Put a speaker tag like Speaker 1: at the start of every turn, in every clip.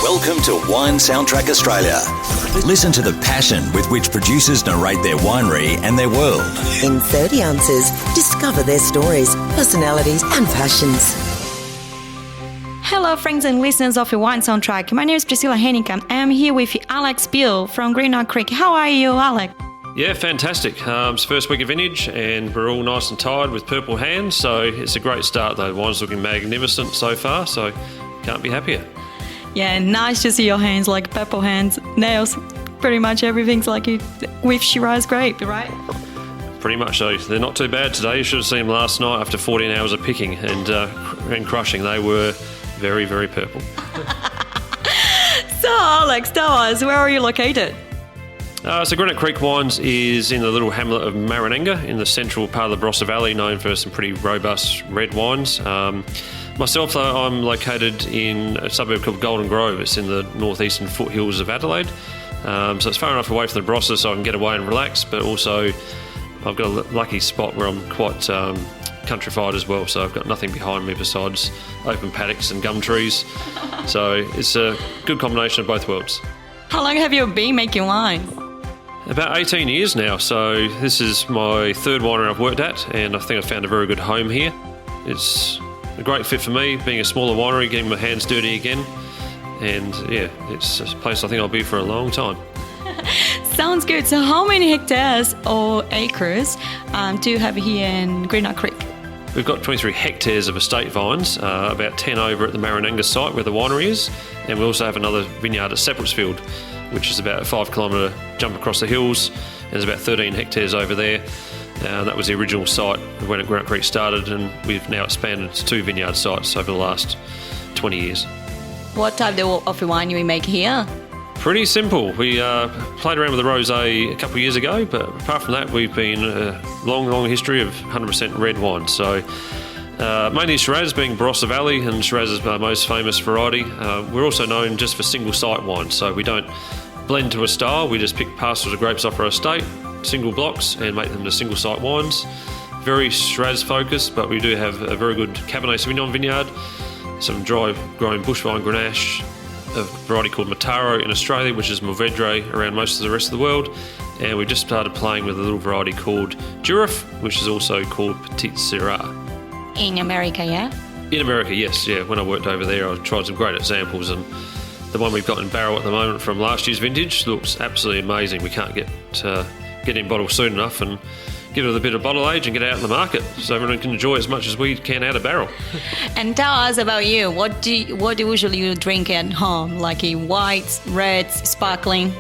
Speaker 1: Welcome to Wine Soundtrack Australia. Listen to the passion with which producers narrate their winery and their world.
Speaker 2: In 30 ounces, discover their stories, personalities and passions.
Speaker 3: Hello friends and listeners of the Wine Soundtrack. My name is Priscilla Hennigan. I am here with Alex Bill from Greenock Creek. How are you, Alex?
Speaker 4: Yeah, fantastic. It's first week of vintage and we're all nice and tired with purple hands, so it's a great start though. The wine's looking magnificent so far, so can't be happier.
Speaker 3: Yeah, nice to see your hands, like purple hands, nails, pretty much everything's like it with Shiraz grape, right?
Speaker 4: Pretty much so. They're not too bad today. You should have seen them last night after 14 hours of picking and crushing. They were very, very purple.
Speaker 3: So Alex, tell us, where are you located?
Speaker 4: So Greenock Creek Wines is in the little hamlet of Marananga in the central part of the Barossa Valley, known for some pretty robust red wines. Myself, though, I'm located in a suburb called Golden Grove. It's in the northeastern foothills of Adelaide. So it's far enough away from the Barossa so I can get away and relax, but also I've got a lucky spot where I'm quite countrified as well, so I've got nothing behind me besides open paddocks and gum trees. So it's a good combination of both worlds.
Speaker 3: How long have you been making wine?
Speaker 4: About 18 years now, so this is my third winery I've worked at, and I think I've found a very good home here. It's a great fit for me, being a smaller winery, getting my hands dirty again, and yeah, it's a place I think I'll be for a long time.
Speaker 3: Sounds good. So how many hectares or acres do you have here in Greenock Creek?
Speaker 4: We've got 23 hectares of estate vines, about 10 over at the Marananga site where the winery is, and we also have another vineyard at Seppeltsfield, which is about a 5 kilometre jump across the hills, and there's about 13 hectares over there. That was the original site when Greenock Creek started, and we've now expanded to 2 vineyard sites over the last 20 years. What
Speaker 3: type of wine do we make here?
Speaker 4: Pretty simple. We played around with the rosé a couple of years ago, but apart from that, we've been a long history of 100% red wine. So mainly Shiraz, being Barossa Valley, and Shiraz is our most famous variety. We're also known just for single site wines, so we don't blend to a style. We just pick parcels of grapes off our estate, single blocks, and make them to single site wines. Very Shiraz focused, but we do have a very good Cabernet Sauvignon vineyard, some dry grown bush vine Grenache, a variety called Mataro in Australia, which is Mourvedre around most of the rest of the world, and we just started playing with a little variety called Durif, which is also called Petit Syrah.
Speaker 3: In America, yeah? In
Speaker 4: America, yes, yeah. When I worked over there, I tried some great examples, and the one we've got in barrel at the moment from last year's vintage looks absolutely amazing. We can't get in bottle soon enough and give it a bit of bottle age and get it out in the market so everyone can enjoy as much as we can out of barrel.
Speaker 3: And tell us about you. What usually you drink at home? Like in whites, reds, sparkling?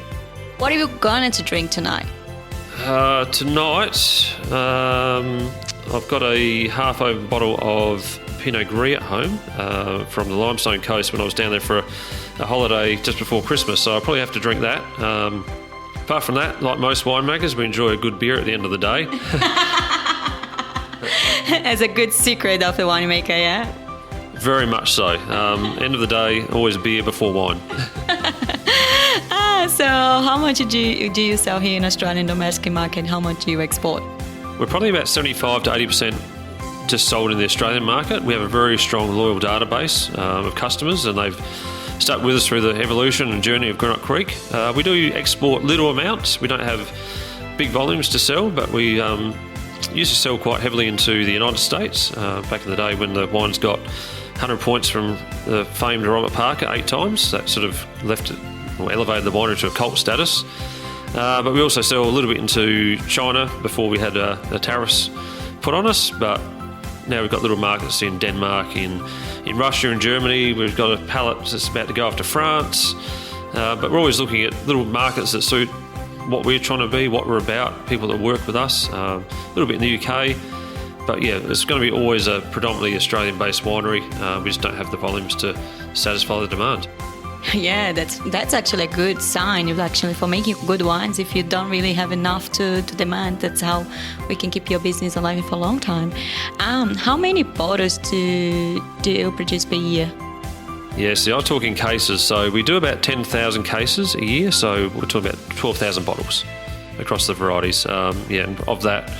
Speaker 3: What are you going to drink tonight?
Speaker 4: Tonight, I've got a half-open bottle of Pinot Gris at home from the Limestone Coast when I was down there for a holiday just before Christmas, so I'll probably have to drink that. Apart from that, like most winemakers, we enjoy a good beer at the end of the day.
Speaker 3: As a good secret of the winemaker, yeah?
Speaker 4: Very much so. End of the day, always beer before wine.
Speaker 3: So how much do you sell here in Australian domestic market? How much do you export?
Speaker 4: We're probably about 75 to 80% just sold in the Australian market. We have a very strong, loyal database of customers, and they've stuck with us through the evolution and journey of Greenock Creek. We do export little amounts. We don't have big volumes to sell, but we used to sell quite heavily into the United States back in the day when the wines got 100 points from the famed Robert Parker 8 times. That sort of elevated the winery to a cult status. But we also sell a little bit into China before we had the tariffs put on us, but now we've got little markets in Denmark, in Russia and Germany. We've got a pallet that's about to go off to France. But we're always looking at little markets that suit what we're trying to be, what we're about, people that work with us. A little bit in the UK. But yeah, it's going to be always a predominantly Australian-based winery. We just don't have the volumes to satisfy the demand.
Speaker 3: Yeah, that's actually a good sign. Actually, for making good wines, if you don't really have enough to demand, that's how we can keep your business alive for a long time. How many bottles do you produce per year?
Speaker 4: Yeah, see, I'm talking cases. So we do about 10,000 cases a year. So we're talking about 12,000 bottles across the varieties. And of that,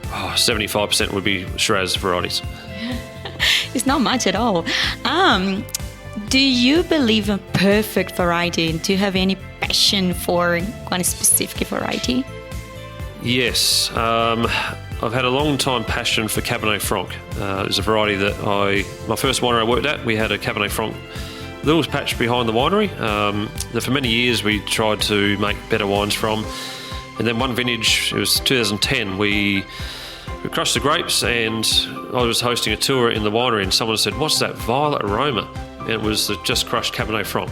Speaker 4: 75% would be Shiraz varieties.
Speaker 3: It's not much at all. Do you believe in perfect variety? Do you have any passion for one specific variety?
Speaker 4: Yes. I've had a long time passion for Cabernet Franc. It was a variety that my first winery I worked at, we had a Cabernet Franc little patch behind the winery that for many years we tried to make better wines from. And then one vintage, it was 2010, we crushed the grapes, and I was hosting a tour in the winery, and someone said, "What's that violet aroma?" And it was the just crushed Cabernet Franc.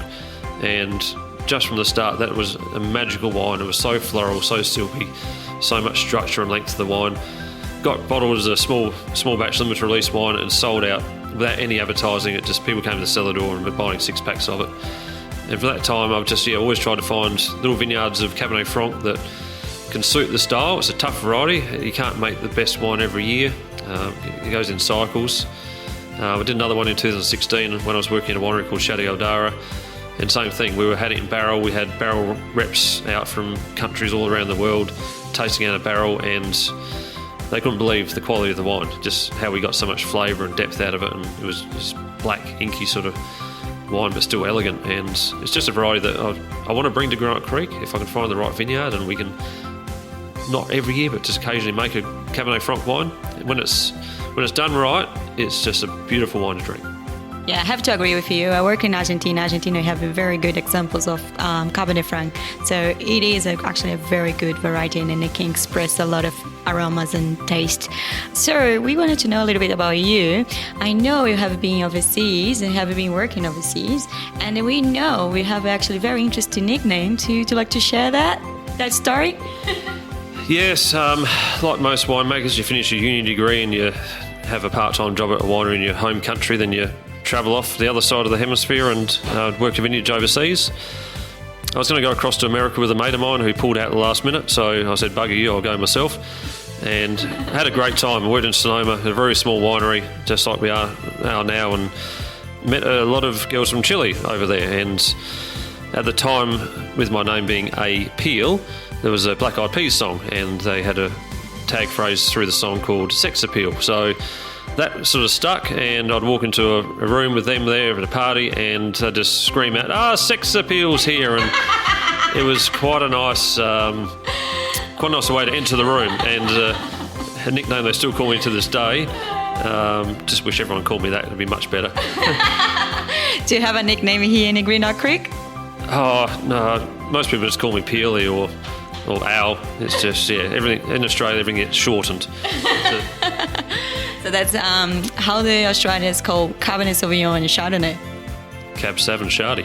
Speaker 4: And just from the start, that was a magical wine. It was so floral, so silky, so much structure and length to the wine. Got bottled as a small batch limited release wine and sold out without any advertising. It just, people came to the cellar door and were buying 6-packs of it. And for that time, I've just always tried to find little vineyards of Cabernet Franc that can suit the style. It's a tough variety. You can't make the best wine every year. It goes in cycles. I did another one in 2016 when I was working at a winery called Chateau Aldara. And same thing, we had it in barrel. We had barrel reps out from countries all around the world tasting out of barrel, and they couldn't believe the quality of the wine, just how we got so much flavour and depth out of it. And it was this black, inky sort of wine, but still elegant. And it's just a variety that I want to bring to Greenock Creek if I can find the right vineyard, and we can, not every year, but just occasionally make a Cabernet Franc wine. When it's done right, it's just a beautiful wine to drink.
Speaker 3: Yeah, I have to agree with you. I work in Argentina. Argentina have very good examples of Cabernet Franc. So it is actually a very good variety, and it can express a lot of aromas and taste. So we wanted to know a little bit about you. I know you have been overseas and have been working overseas, and we know we have actually a very interesting nickname. Do you like to share that story?
Speaker 4: Yes, like most winemakers, you finish your uni degree and you have a part-time job at a winery in your home country, then you travel off the other side of the hemisphere and work a vineyard overseas. I was going to go across to America with a mate of mine who pulled out at the last minute, so I said, "Bugger you, I'll go myself." And had a great time. I worked in Sonoma, a very small winery, just like we are now, and met a lot of girls from Chile over there. And at the time, with my name being A. Peel, there was a Black Eyed Peas song, and they had a tag phrase through the song called Sex Appeal. So that sort of stuck, and I'd walk into a room with them there at a party, and they'd just scream out, "Sex Appeal's here!" And it was quite a nice way to enter the room, and a nickname they still call me to this day. Just wish everyone called me that, it'd be much better.
Speaker 3: Do you have a nickname here in Greenock Creek?
Speaker 4: Oh, no, most people just call me Peely or Al. It's just, everything in Australia, everything gets shortened.
Speaker 3: So that's how the Australians call Cabernet Sauvignon and Chardonnay.
Speaker 4: Cab Sav and Shardy.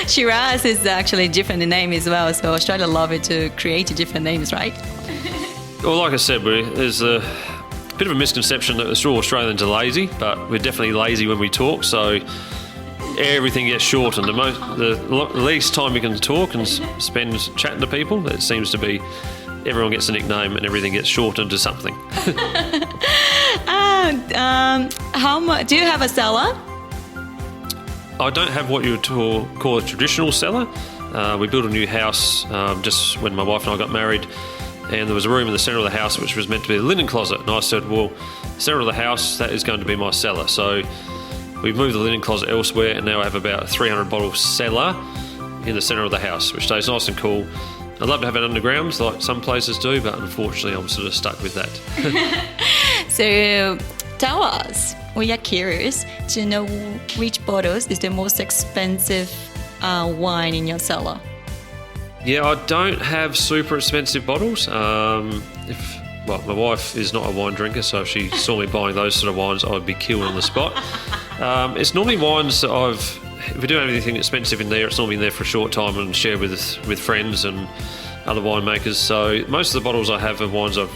Speaker 3: Shiraz is actually a different name as well, so Australia love it to create different names, right?
Speaker 4: Well, like I said, there's a bit of a misconception that all Australians are lazy, but we're definitely lazy when we talk, so everything gets shortened. The least time you can talk and spend chatting to people, it seems to be everyone gets a nickname and everything gets shortened to something.
Speaker 3: How much do you have a cellar?
Speaker 4: I don't have what you would call a traditional cellar. We built a new house just when my wife and I got married, and there was a room in the centre of the house which was meant to be a linen closet, and I said, well, centre of the house, that is going to be my cellar. So we moved the linen closet elsewhere, and now I have about a 300-bottle cellar in the centre of the house, which stays nice and cool. I'd love to have it underground like some places do, but unfortunately I'm sort of stuck with that.
Speaker 3: So tell us, we are curious to know which bottles is the most expensive wine in your cellar.
Speaker 4: Yeah, I don't have super expensive bottles. My wife is not a wine drinker, so if she saw me buying those sort of wines, I'd be killed on the spot. It's normally wines that if we do have anything expensive in there, it's normally in there for a short time and shared with friends and other winemakers. So most of the bottles I have are wines I've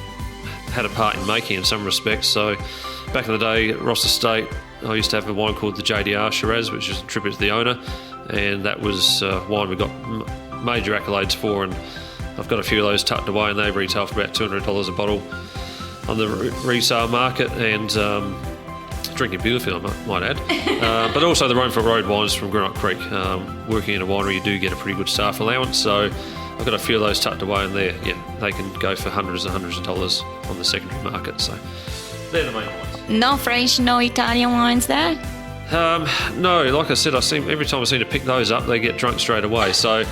Speaker 4: had a part in making in some respects. So back in the day at Ross Estate, I used to have a wine called the JDR Shiraz, which is a tribute to the owner, and that was wine we got major accolades for, and I've got a few of those tucked away, and they retail for about $200 a bottle on the resale market, and drinking beautifully, I might add. But also the Roanford Road wines from Greenock Creek. Working in a winery, you do get a pretty good staff allowance, so I've got a few of those tucked away, and they can go for hundreds and hundreds of dollars on the secondary market. So they're the main ones.
Speaker 3: No French, no Italian wines there?
Speaker 4: No, like I said, every time I seem to pick those up, they get drunk straight away. So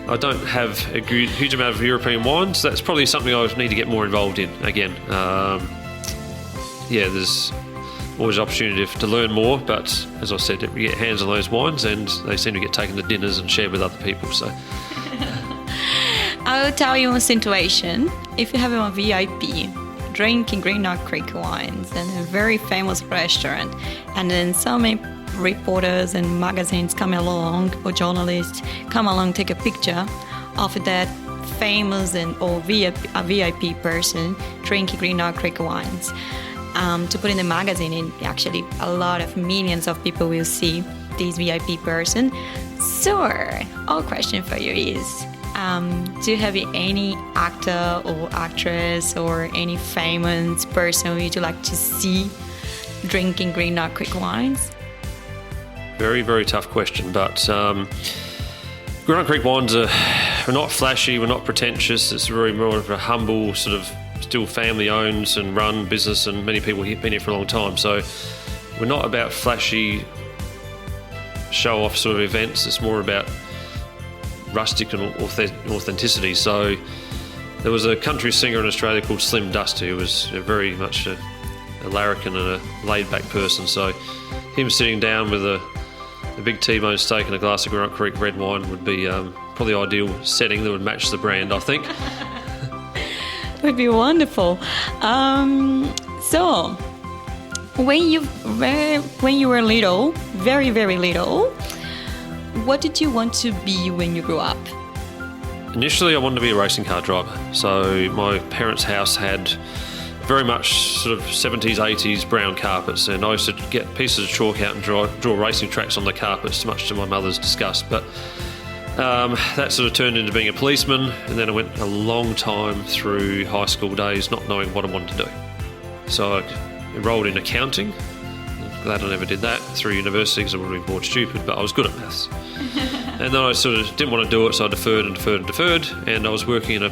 Speaker 4: I don't have a huge amount of European wines. That's probably something I need to get more involved in again. There's always an opportunity to learn more, but as I said, we get hands on those wines and they seem to get taken to dinners and shared with other people. So
Speaker 3: I'll tell you a situation. If you have a VIP drinking Greenock Creek Wines in a very famous restaurant, and then so many reporters and magazines come along, or journalists come along, take a picture of that famous or a VIP person drinking Greenock Creek Wines. To put in the magazine, and actually a lot of millions of people will see this VIP person. So our question for you is, do you have any actor or actress or any famous person would you like to see drinking Greenock Creek Wines?
Speaker 4: very, very tough question, but Greenock Creek Wines are not flashy, we're not pretentious. It's very more of a humble sort of still family-owned and run business, and many people have been here for a long time. So we're not about flashy show-off sort of events. It's more about rustic and authenticity. So there was a country singer in Australia called Slim Dusty, who was very much a larrikin and a laid-back person. So him sitting down with a big T-bone steak and a glass of Greenock Creek red wine would be probably the ideal setting that would match the brand, I think.
Speaker 3: Would be wonderful. So, when you were little, very, very little, what did you want to be when you grew up?
Speaker 4: Initially, I wanted to be a racing car driver. So my parents' house had very much sort of 70s, 80s brown carpets, and I used to get pieces of chalk out and draw racing tracks on the carpets, much to my mother's disgust. But that sort of turned into being a policeman, and then I went a long time through high school days not knowing what I wanted to do. So I enrolled in accounting. I'm glad I never did that through university because I would have been bored stupid, but I was good at maths. And then I sort of didn't want to do it, so I deferred, and I was working in a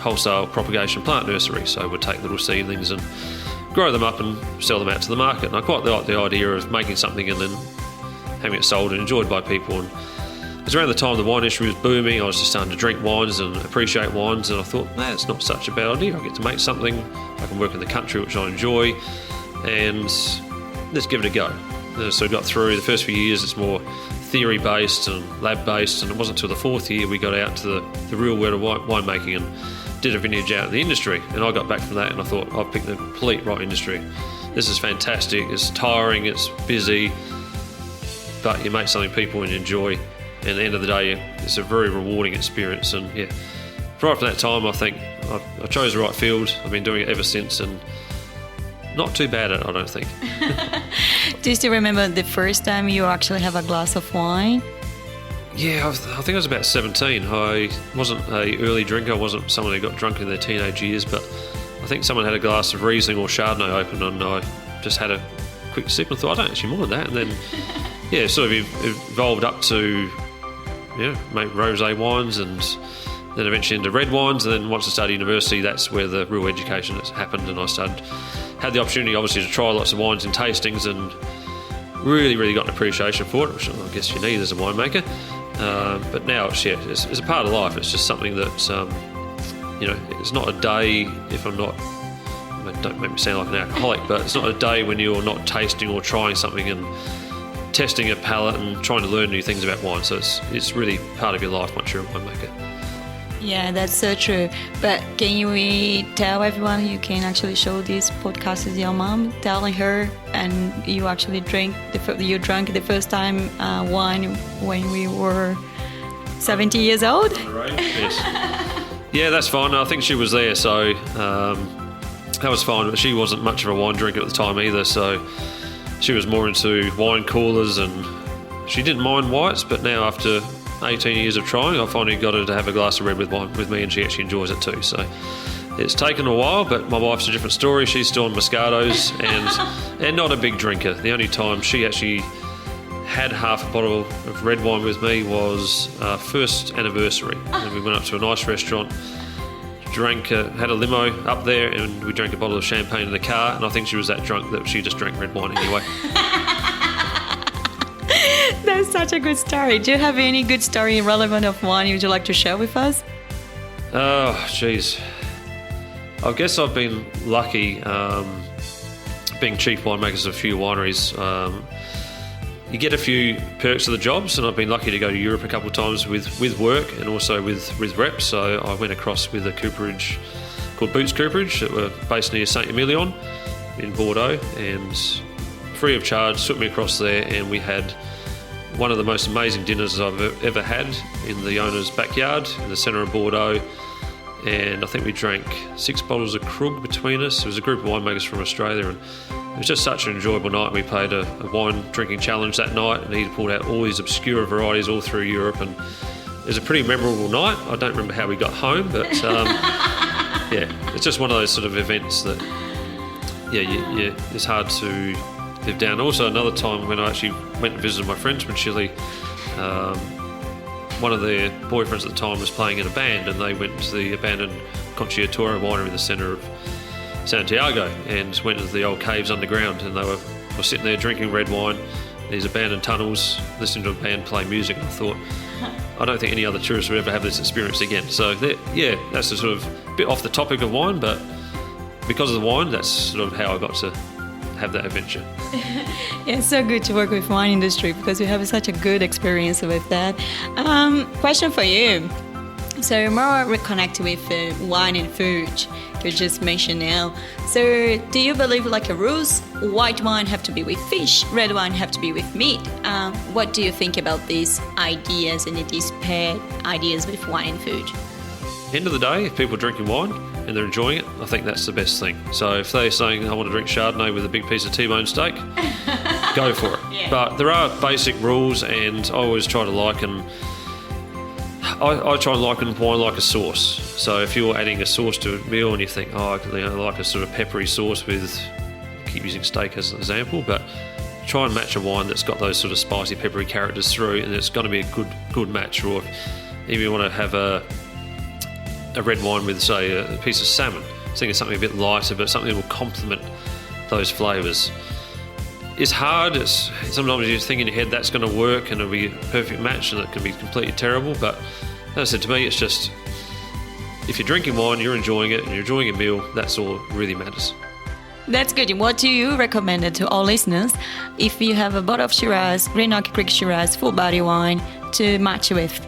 Speaker 4: wholesale propagation plant nursery, so I would take little seedlings and grow them up and sell them out to the market. And I quite liked the idea of making something and then having it sold and enjoyed by people. And it was around the time the wine industry was booming. I was just starting to drink wines and appreciate wines, and I thought, it's not such a bad idea. I get to make something, I can work in the country, which I enjoy, and let's give it a go. So I got through the first few years. It's more theory-based and lab-based, and it wasn't until the fourth year we got out to the real world of winemaking and did a vintage out in the industry. And I got back from that and I thought, I've picked the complete right industry. This is fantastic. It's tiring, it's busy, but you make something people enjoy, and at the end of the day, it's a very rewarding experience. And right from that time, I think I chose the right field. I've been doing it ever since, and not too bad at it, I don't think.
Speaker 3: Do you still remember the first time you actually have a glass of wine?
Speaker 4: Yeah, I think I was about 17. I wasn't an early drinker. I wasn't someone who got drunk in their teenage years, but I think someone had a glass of Riesling or Chardonnay open, and I just had a quick sip and thought, I don't actually mind that. And then, sort of evolved up to, make rosé wines, and then eventually into red wines. And then once I started university, that's where the real education has happened, and I had the opportunity, obviously, to try lots of wines and tastings, and really, really got an appreciation for it, which I guess you need as a winemaker. But now it's a part of life. It's just something that, it's not a day if I'm not, don't make me sound like an alcoholic, but it's not a day when you're not tasting or trying something and testing a palate and trying to learn new things about wine. So it's really part of your life once you're a winemaker.
Speaker 3: Yeah, that's so true. But can you tell everyone you can actually show this podcast to your mom, telling her, and you actually drank the first time wine when we were 70 years old?
Speaker 4: Yes. Yeah, that's fine. I think she was there, so that was fine. But she wasn't much of a wine drinker at the time either, so she was more into wine coolers, and she didn't mind whites, but now after 18 years of trying, I finally got her to have a glass of red with wine with me, and she actually enjoys it too. So it's taken a while, but my wife's a different story. She's still on Moscatos and not a big drinker. The only time she actually had half a bottle of red wine with me was our first anniversary. And we went up to a nice restaurant, had a limo up there, and we drank a bottle of champagne in the car, and I think she was that drunk that she just drank red wine anyway.
Speaker 3: That's such a good story. Do you have any good story relevant of wine you'd like to share with us?
Speaker 4: Oh, jeez. I guess I've been lucky being chief winemakers of a few wineries. You get a few perks of the jobs, and I've been lucky to go to Europe a couple of times with work and also with reps. So I went across with a cooperage called Boots Cooperage that were based near Saint-Emilion in Bordeaux, and free of charge took me across there, and we had one of the most amazing dinners I've ever had in the owner's backyard in the centre of Bordeaux. And I think we drank 6 bottles of Krug between us. It was a group of winemakers from Australia, and it was just such an enjoyable night. We played a wine drinking challenge that night, and he pulled out all these obscure varieties all through Europe, and it was a pretty memorable night. I don't remember how we got home, but yeah, it's just one of those sort of events that, yeah, it's hard to live down. Also, another time when I actually went and visited my friends from Chile, one of their boyfriends at the time was playing in a band, and they went to the abandoned Conciertora winery in the centre of Santiago and went into the old caves underground, and they were sitting there drinking red wine, these abandoned tunnels, listening to a band play music. And I thought, I don't think any other tourist would ever have this experience again. So yeah, that's a sort of bit off the topic of wine, but because of the wine, that's sort of how I got to have that adventure.
Speaker 3: Yeah, it's so good to work with wine industry because we have such a good experience with that. Question for you. So more reconnected with wine and food, you just mentioned now. So do you believe like a rules? White wine have to be with fish, red wine have to be with meat. What do you think about these ideas and these paired ideas with wine and food?
Speaker 4: End of the day, if people are drinking wine and they're enjoying it, I think that's the best thing. So if they're saying, I want to drink Chardonnay with a big piece of T-bone steak, go for it. Yeah. But there are basic rules, and I always try to liken... I try and liken wine like a sauce. So if you're adding a sauce to a meal and you think, I like a sort of peppery sauce with... keep using steak as an example, but try and match a wine that's got those sort of spicy, peppery characters through, and it's going to be a good match. Or if you want to have a red wine with, say, a piece of salmon, thinking something a bit lighter, but something that will complement those flavours. It's hard. Sometimes you think in your head that's going to work and it'll be a perfect match, and it can be completely terrible. But as I said, to me, it's just, if you're drinking wine, you're enjoying it, and you're enjoying a meal, that's all that really matters.
Speaker 3: That's good. What do you recommend to all listeners if you have a bottle of Shiraz, Greenock Creek Shiraz, full body wine to match with?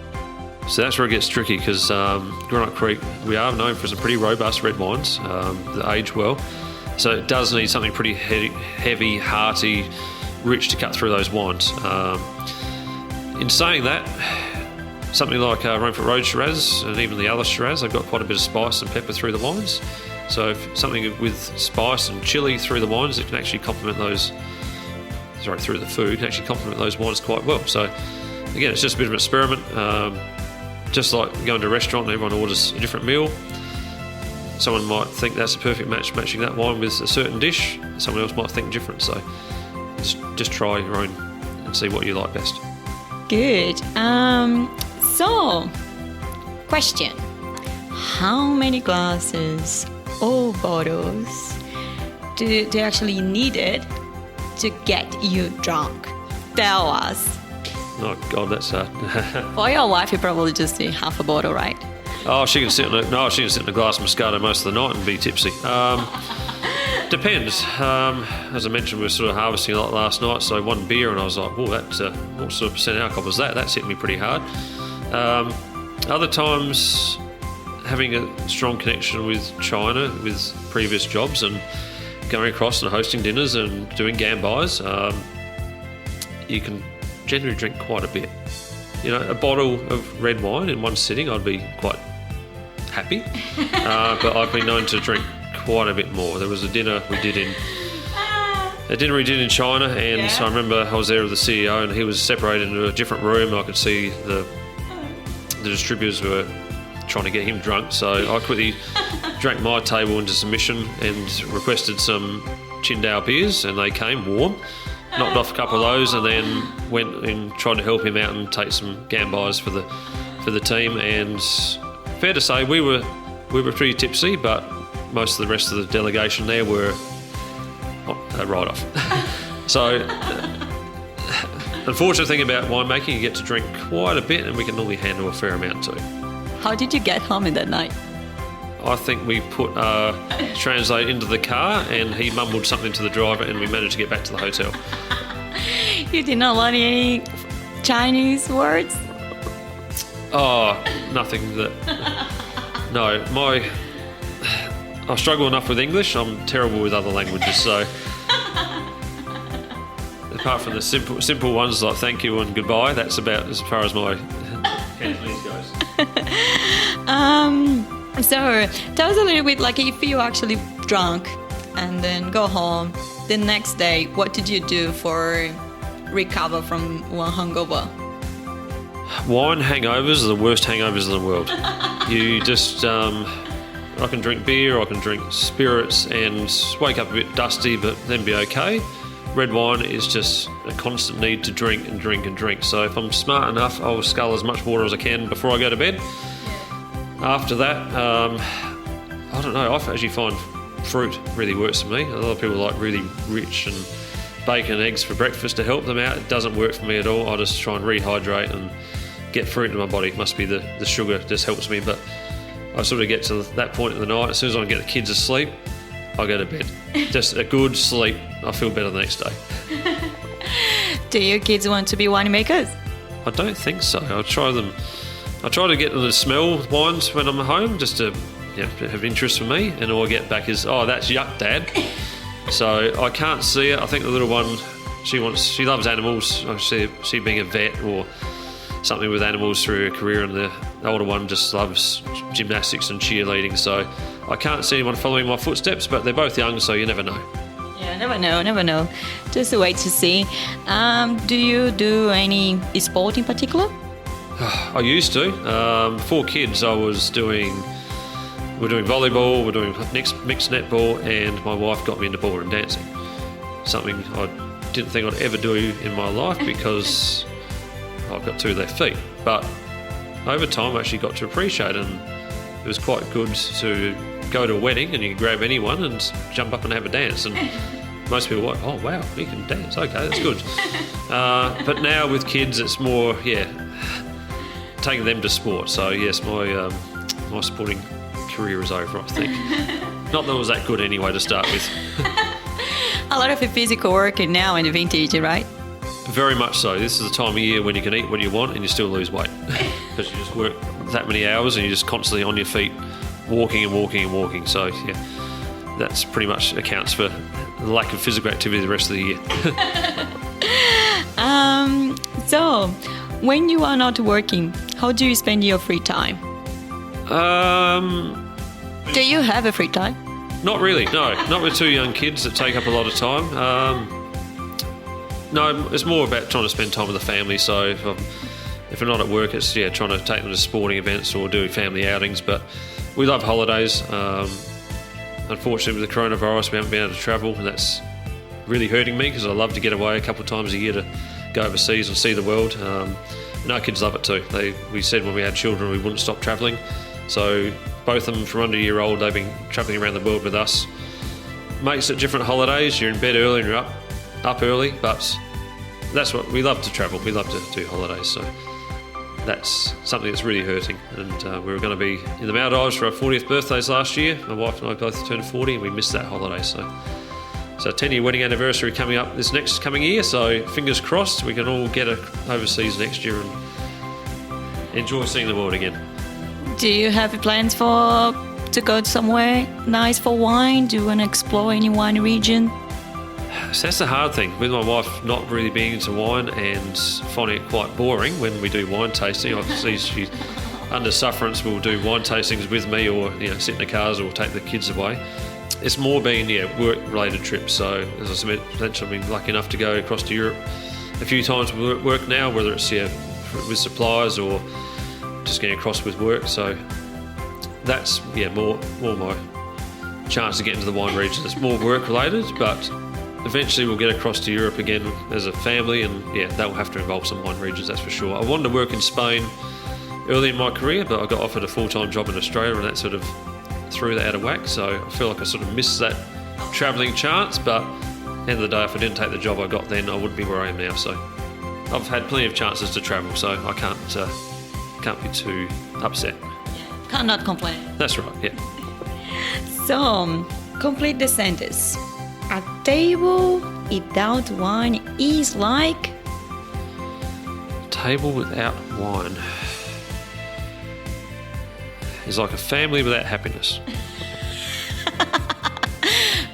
Speaker 4: So that's where it gets tricky, because Greenock Creek, we are known for some pretty robust red wines that age well. So it does need something pretty heavy, hearty, rich to cut through those wines. In saying that, something like Rainford Road Shiraz and even the other Shiraz, they've got quite a bit of spice and pepper through the wines. So if something with spice and chili through the wines, it can actually complement those, through the food, can actually complement those wines quite well. So again, it's just a bit of an experiment. Just like going to a restaurant and everyone orders a different meal. Someone might think that's a perfect match, matching that wine with a certain dish. Someone else might think different. So just try your own and see what you like best.
Speaker 3: Good. So, question. How many glasses or bottles do they actually needed to get you drunk? Tell us.
Speaker 4: Oh, God, that's hard.
Speaker 3: For your wife, you probably just need half a bottle, right?
Speaker 4: Oh, she can sit in a glass of Moscato most of the night and be tipsy. Depends. As I mentioned, we were sort of harvesting a lot last night, so one beer, and I was like, "Oh, that what sort of percent alcohol was that?" That's hit me pretty hard. Other times, having a strong connection with China, with previous jobs, and going across and hosting dinners and doing gambais, you can generally drink quite a bit. You know, a bottle of red wine in one sitting, I'd be quite happy. But I've been known to drink quite a bit more. There was a dinner we did in China, and I remember I was there with the CEO, and he was separated into a different room. I could see the distributors were trying to get him drunk, so I quickly drank my table into submission and requested some Qingdao beers, and they came warm. Knocked off a couple of those, and then went and tried to help him out and take some gambais for the team. And fair to say, we were we were pretty tipsy, but most of the rest of the delegation there were a write-off. So, unfortunate thing about winemaking, you get to drink quite a bit, and we can normally handle a fair amount too.
Speaker 3: How did you get home in that night?
Speaker 4: I think we put Translate into the car, and he mumbled something to the driver, and we managed to get back to the hotel.
Speaker 3: You did not learn any Chinese words?
Speaker 4: Oh, nothing that... No, I struggle enough with English. I'm terrible with other languages, so... Apart from the simple ones like thank you and goodbye, that's about as far as my Cantonese goes.
Speaker 3: So tell us a little bit, like if you actually drunk and then go home, the next day, what did you do for recover from one hangover?
Speaker 4: Wine hangovers are the worst hangovers in the world. You just, I can drink beer, I can drink spirits and wake up a bit dusty but then be okay. Red wine is just a constant need to drink and drink and drink. So if I'm smart enough, I'll scull as much water as I can before I go to bed. After that, I don't know, I actually find fruit really works for me. A lot of people like really rich and bacon and eggs for breakfast to help them out. It doesn't work for me at all. I just try and rehydrate and get fruit into my body. It must be the sugar just helps me. But I sort of get to that point in the night. As soon as I can get the kids asleep, I go to bed. Just a good sleep. I feel better the next day.
Speaker 3: Do your kids want to be winemakers?
Speaker 4: I don't think so. I try to get them to smell wines when I'm at home, just to have interest for me, and all I get back is, oh, that's yuck, Dad. So I can't see it. I think the little one, she loves animals. I see she being a vet or something with animals through her career, and the older one just loves gymnastics and cheerleading. So I can't see anyone following my footsteps, but they're both young, so you never know.
Speaker 3: Yeah, never know. Just a way to see. Do you do any sport in particular?
Speaker 4: I used to. Before kids, we're doing volleyball, we're doing mixed netball, and my wife got me into ballroom dancing. Something I didn't think I'd ever do in my life because I've got two left feet. But over time, I actually got to appreciate it, and it was quite good to go to a wedding and you can grab anyone and jump up and have a dance. And most people are like, oh, wow, you can dance. Okay, that's good. But now with kids, it's more, taking them to sport. So yes, my sporting career is over, I think. Not that it was that good anyway to start with.
Speaker 3: A lot of the physical work now in the vintage, right?
Speaker 4: Very much so. This is the time of year when you can eat what you want and you still lose weight because you just work that many hours and you're just constantly on your feet, walking and walking and walking. So that's pretty much accounts for the lack of physical activity the rest of the year.
Speaker 3: So when you are not working, how do you spend your free time? Do you have a free time?
Speaker 4: Not really, no. Not with two young kids that take up a lot of time. No, it's more about trying to spend time with the family. So if we're not at work, it's trying to take them to sporting events or doing family outings. But we love holidays. Unfortunately, with the coronavirus, we haven't been able to travel, and that's really hurting me because I love to get away a couple of times a year to go overseas and see the world. And our kids love it too. We said when we had children we wouldn't stop travelling. So both of them from under a year old, they've been travelling around the world with us. Makes it different holidays. You're in bed early and you're up early, but that's what we love to travel. We love to do holidays. So that's something that's really hurting. And we were going to be in the Maldives for our 40th birthdays last year. My wife and I both turned 40 and we missed that holiday. So 10-year wedding anniversary coming up this next coming year. So fingers crossed we can all get overseas next year and enjoy seeing the world again.
Speaker 3: Do you have plans to go somewhere nice for wine? Do you want to explore any wine region?
Speaker 4: So that's the hard thing with my wife not really being into wine and finding it quite boring when we do wine tasting. Obviously, she under sufferance will do wine tastings with me, or sit in the cars or take the kids away. It's more been work-related trips. So as I mentioned, I've been lucky enough to go across to Europe a few times with work now, whether it's with suppliers or just getting across with work. So that's more my chance to get into the wine region. It's more work-related, but eventually we'll get across to Europe again as a family, and that will have to involve some wine regions, that's for sure. I wanted to work in Spain early in my career, but I got offered a full-time job in Australia, and that sort of threw that out of whack. So I feel like I sort of missed that travelling chance. But at the end of the day, if I didn't take the job I got then, I wouldn't be where I am now. So I've had plenty of chances to travel, so I can't be too upset.
Speaker 3: Cannot complain.
Speaker 4: That's right, yeah.
Speaker 3: So, complete the sentence. A table without wine is like...
Speaker 4: Table without wine is like a family without happiness.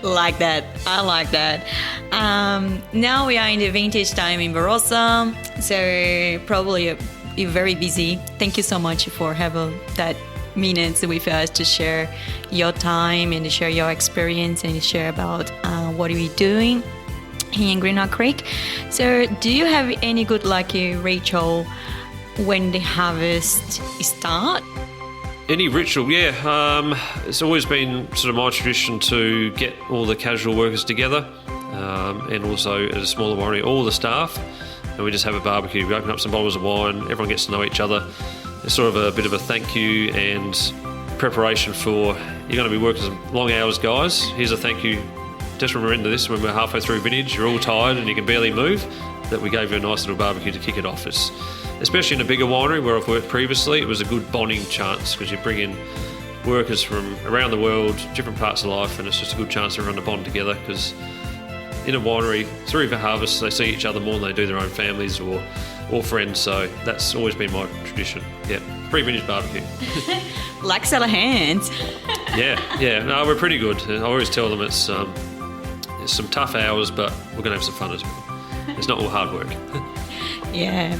Speaker 3: Like that. I like that. Now we are in the vintage time in Barossa, so probably you're very busy. Thank you so much for having that minutes with us to share your time and to share your experience and to share about what we're doing here in Greenock Creek. So do you have any good luck, Rachel, when the harvest start?
Speaker 4: Any ritual, yeah. It's always been sort of my tradition to get all the casual workers together, and also at a smaller winery, all the staff, and we just have a barbecue. We open up some bottles of wine, everyone gets to know each other. It's sort of a bit of a thank you and preparation for, you're going to be working some long hours, guys. Here's a thank you. Just remember this, when we're halfway through vintage, you're all tired and you can barely move, that we gave you a nice little barbecue to kick it off. It's, especially in a bigger winery where I've worked previously, it was a good bonding chance because you bring in workers from around the world, different parts of life, and it's just a good chance for everyone to bond together because in a winery, through the harvest, they see each other more than they do their own families or friends, so that's always been my tradition. Yeah, pre-vintage barbecue.
Speaker 3: Like Cellar hands.
Speaker 4: Yeah, no, we're pretty good. I always tell them it's some tough hours, but we're going to have some fun as well. It's not all hard work.
Speaker 3: Yeah.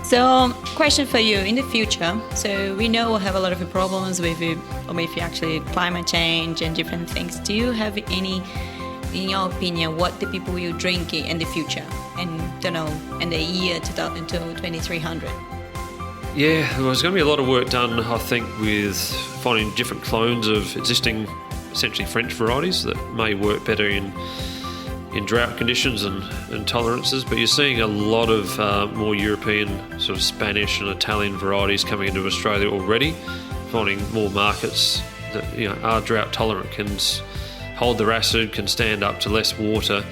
Speaker 3: So, question for you in the future. So we know we'll have a lot of problems with actually climate change and different things. Do you have any, in your opinion, what the people will drink in the future? And in the year until 2300?
Speaker 4: Yeah, well, there's going to be a lot of work done, I think, with finding different clones of existing, essentially French varieties that may work better in drought conditions and tolerances. But you're seeing a lot of more European, sort of Spanish and Italian varieties coming into Australia already, finding more markets that are drought tolerant, can hold their acid, can stand up to less water.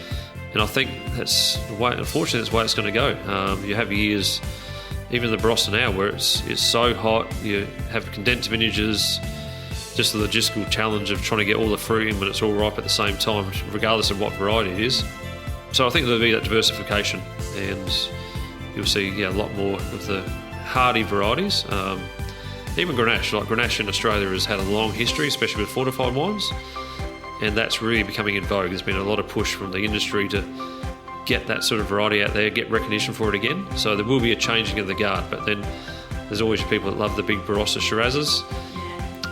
Speaker 4: And I think that's the way, unfortunately, that's the way it's going to go. You have years, even the Barossa now, where it's so hot, you have condensed vintages, just the logistical challenge of trying to get all the fruit in when it's all ripe at the same time, regardless of what variety it is. So I think there'll be that diversification, and you'll see a lot more of the hardy varieties. Even Grenache, like Grenache in Australia has had a long history, especially with fortified wines, and that's really becoming in vogue. There's been a lot of push from the industry to get that sort of variety out there, get recognition for it again. So there will be a changing of the guard, but then there's always people that love the big Barossa Shirazes.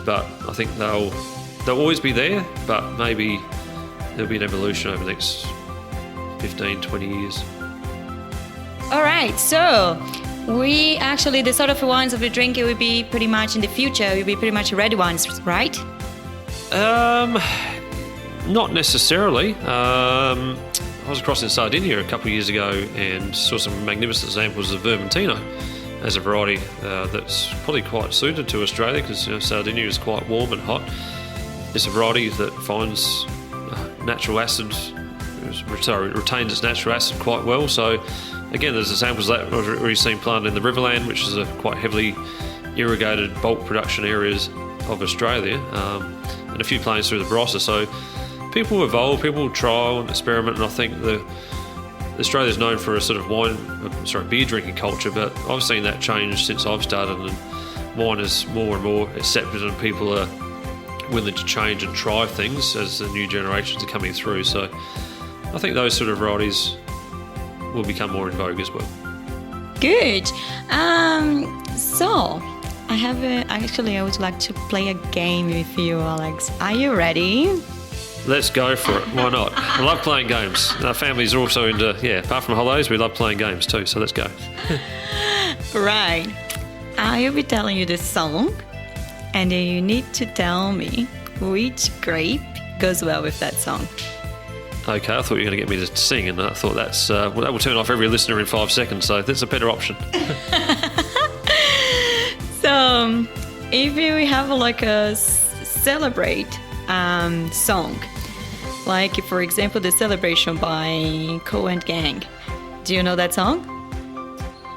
Speaker 4: But I think they'll always be there, but maybe there'll be an evolution over the next 15, 20 years.
Speaker 3: All right, so we actually, the sort of wines that we drink, it will be pretty much in the future, it will be pretty much red wines, right?
Speaker 4: Not necessarily. I was across in Sardinia a couple of years ago and saw some magnificent examples of Vermentino as a variety that's probably quite suited to Australia because Sardinia is quite warm and hot. It's a variety that finds natural acid, retains its natural acid quite well. So again, there's examples of that I've already seen planted in the Riverland, which is a quite heavily irrigated bulk production areas of Australia, and a few planes through the Barossa. So people evolve, people trial and experiment, and I think Australia's known for a sort of beer drinking culture, but I've seen that change since I've started, and wine is more and more accepted, and people are willing to change and try things as the new generations are coming through. So I think those sort of varieties will become more in vogue as well.
Speaker 3: Good. So I would like to play a game with you, Alex. Are you ready?
Speaker 4: Let's go for it. Why not? I love playing games. Our families are also into, apart from holidays, we love playing games too, so let's go.
Speaker 3: Right. I will be telling you this song, and then you need to tell me which grape goes well with that song.
Speaker 4: Okay, I thought you were going to get me to sing, and I thought that will turn off every listener in 5 seconds, so that's a better option.
Speaker 3: So, if we have like a celebrate song. Like, for example, the Celebration by Co and Gang. Do you know that song?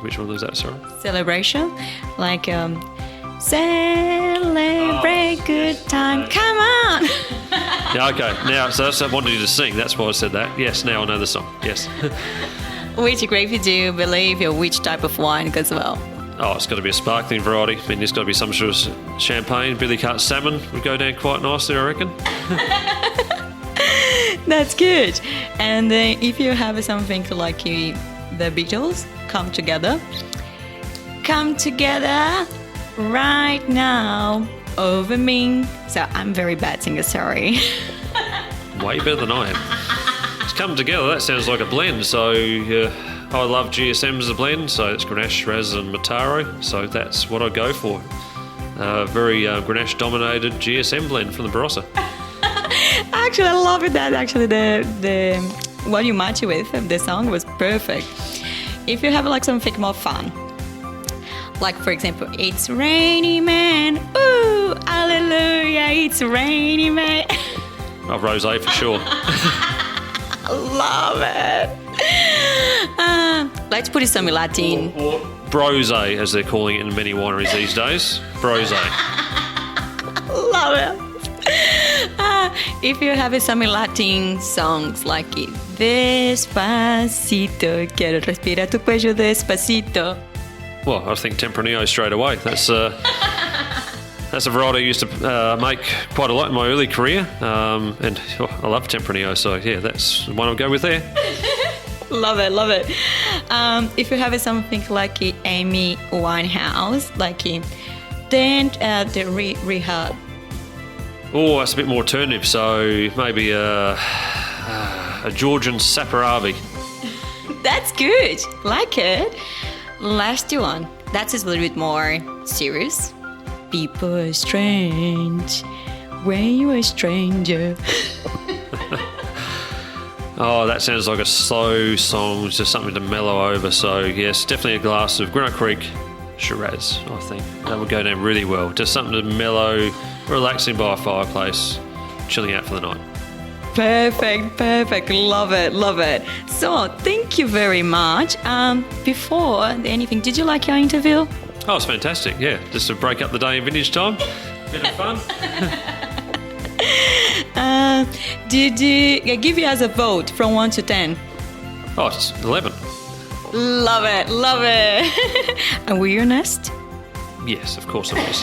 Speaker 4: Which one was that, sorry?
Speaker 3: Celebration. Like, celebrate good time. Come on!
Speaker 4: Yeah, okay. Now, so that's what I wanted you to sing. That's why I said that. Yes, now I know the song. Yes.
Speaker 3: Which grape do you believe, or which type of wine as well?
Speaker 4: Oh, it's got to be a sparkling variety. I mean, there's got to be some sort of champagne. Billy Cut salmon would go down quite nicely, I reckon.
Speaker 3: That's good. And if you have something like the Beatles, come together right now over me. So I'm very bad singer, sorry.
Speaker 4: Way better than I am. It's come together. That sounds like a blend. So I love GSM as a blend. So it's Grenache, Shiraz and Mataro. So that's what I go for. Very Grenache-dominated GSM blend from the Barossa.
Speaker 3: Actually, I love it. That actually the what you match it with the song was perfect. If you have like something more fun, like for example, it's rainy man, ooh, hallelujah, it's rainy man.
Speaker 4: Oh, rosé for sure.
Speaker 3: Love it. Let's put it some Latin.
Speaker 4: Or brosé, as they're calling it in many wineries these days. Brosé.
Speaker 3: Love it. If you have some Latin songs like Despacito, quiero respirar tu cuello despacito.
Speaker 4: Well, I think Tempranillo straight away. That's a variety I used to make quite a lot in my early career, and I love Tempranillo. So yeah, that's the one I'll go with there.
Speaker 3: Love it. If you have something like Amy Winehouse, like then the Rehab.
Speaker 4: Oh, that's a bit more alternative. So maybe a Georgian Saparavi.
Speaker 3: That's good. Like it. Last one. That's a little bit more serious. People are strange when you're a stranger.
Speaker 4: Oh, that sounds like a slow song, just something to mellow over. So yes, definitely a glass of Greenock Creek Shiraz, I think. That would go down really well. Just something to mellow, relaxing by a fireplace, chilling out for the night.
Speaker 3: Perfect. Love it. So, thank you very much. Before anything, did you like your interview?
Speaker 4: Oh, it's fantastic. Yeah, just to break up the day in vintage time. Bit of fun.
Speaker 3: Did you give you as a vote from 1 to 10?
Speaker 4: Oh, it's 11.
Speaker 3: Love it. And were you honest?
Speaker 4: Yes, of course I was.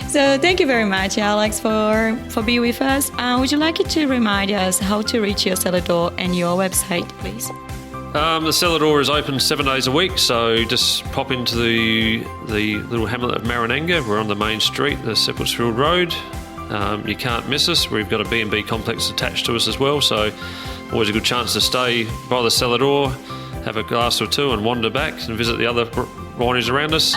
Speaker 3: So thank you very much, Alex, for being with us. Would you like to remind us how to reach your cellar door and your website, please?
Speaker 4: The cellar door is open 7 days a week, so just pop into the little hamlet of Marananga. We're on the main street, the Seppeltsfield Road. You can't miss us. We've got a B&B complex attached to us as well, so always a good chance to stay by the cellar door, have a glass or two and wander back and visit the other wineries around us.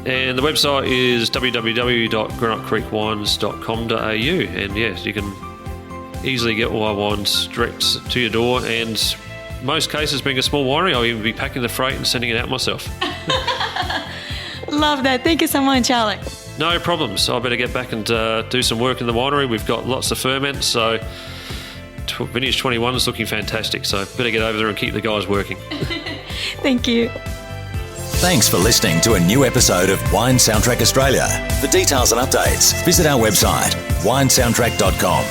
Speaker 4: And the website is www.greenockcreekwines.com.au, and yes, you can easily get all our wines direct to your door, and in most cases, being a small winery, I'll even be packing the freight and sending it out myself.
Speaker 3: Love that. Thank you so much, Alex.
Speaker 4: No problems. So I better get back and do some work in the winery. We've got lots of ferment, so Vintage 21 is looking fantastic, so better get over there and keep the guys working.
Speaker 3: Thank you.
Speaker 1: Thanks for listening to a new episode of Wine Soundtrack Australia. For details and updates, visit our website, winesoundtrack.com.